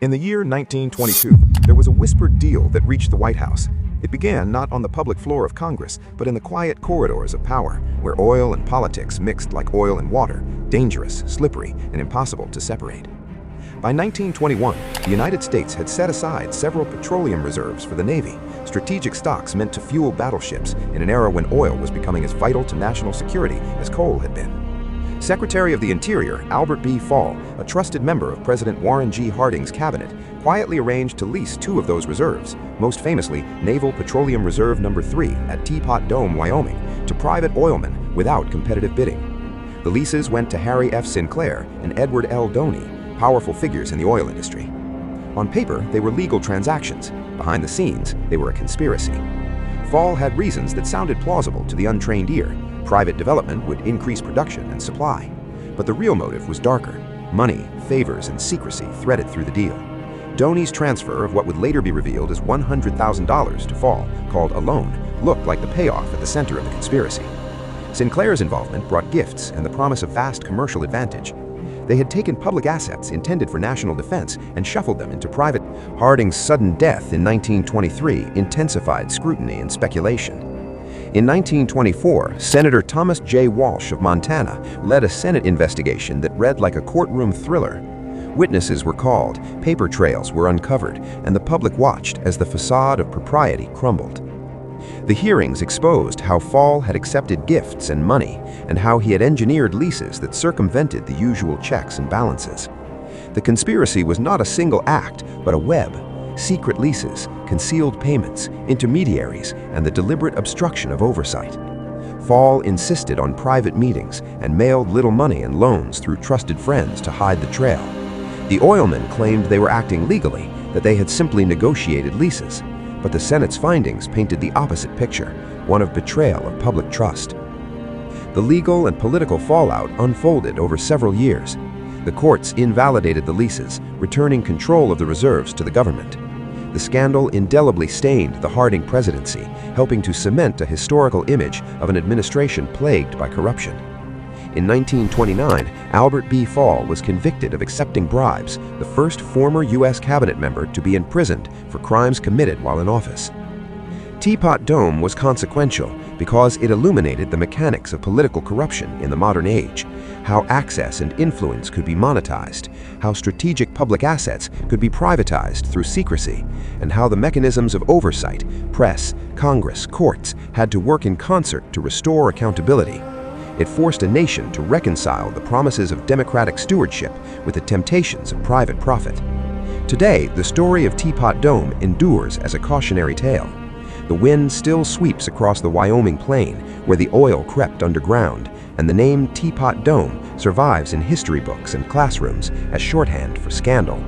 In the year 1922, there was a whispered deal that reached the White House. It began not on the public floor of Congress, but in the quiet corridors of power, where oil and politics mixed like oil and water, dangerous, slippery, and impossible to separate. By 1921, the United States had set aside several petroleum reserves for the Navy, strategic stocks meant to fuel battleships in an era when oil was becoming as vital to national security as coal had been. Secretary of the Interior, Albert B. Fall, a trusted member of President Warren G. Harding's cabinet, quietly arranged to lease two of those reserves, most famously Naval Petroleum Reserve No. 3 at Teapot Dome, Wyoming, to private oilmen without competitive bidding. The leases went to Harry F. Sinclair and Edward L. Doney, powerful figures in the oil industry. On paper, they were legal transactions. Behind the scenes, they were a conspiracy. Fall had reasons that sounded plausible to the untrained ear. Private development would increase production and supply. But the real motive was darker. Money, favors, and secrecy threaded through the deal. Doney's transfer of what would later be revealed as $100,000 to Fall, called a loan, looked like the payoff at the center of the conspiracy. Sinclair's involvement brought gifts and the promise of vast commercial advantage. They had taken public assets intended for national defense and shuffled them into private. Harding's sudden death in 1923 intensified scrutiny and speculation. In 1924, Senator Thomas J. Walsh of Montana led a Senate investigation that read like a courtroom thriller. Witnesses were called, paper trails were uncovered, and the public watched as the facade of propriety crumbled. The hearings exposed how Fall had accepted gifts and money, and how he had engineered leases that circumvented the usual checks and balances. The conspiracy was not a single act, but a web. Secret leases, concealed payments, intermediaries, and the deliberate obstruction of oversight. Fall insisted on private meetings and mailed little money and loans through trusted friends to hide the trail. The oilmen claimed they were acting legally, that they had simply negotiated leases. But the Senate's findings painted the opposite picture, one of betrayal of public trust. The legal and political fallout unfolded over several years. The courts invalidated the leases, returning control of the reserves to the government. The scandal indelibly stained the Harding presidency, helping to cement a historical image of an administration plagued by corruption. In 1929, Albert B. Fall was convicted of accepting bribes, the first former U.S. cabinet member to be imprisoned for crimes committed while in office. Teapot Dome was consequential because it illuminated the mechanics of political corruption in the modern age, how access and influence could be monetized, how strategic public assets could be privatized through secrecy, and how the mechanisms of oversight, press, Congress, courts, had to work in concert to restore accountability. It forced a nation to reconcile the promises of democratic stewardship with the temptations of private profit. Today, the story of Teapot Dome endures as a cautionary tale. The wind still sweeps across the Wyoming plain, where the oil crept underground, and the name Teapot Dome survives in history books and classrooms as shorthand for scandal.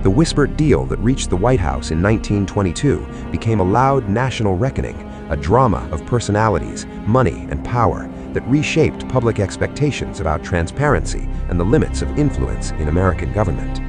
The whispered deal that reached the White House in 1922 became a loud national reckoning, a drama of personalities, money, and power that reshaped public expectations about transparency and the limits of influence in American government.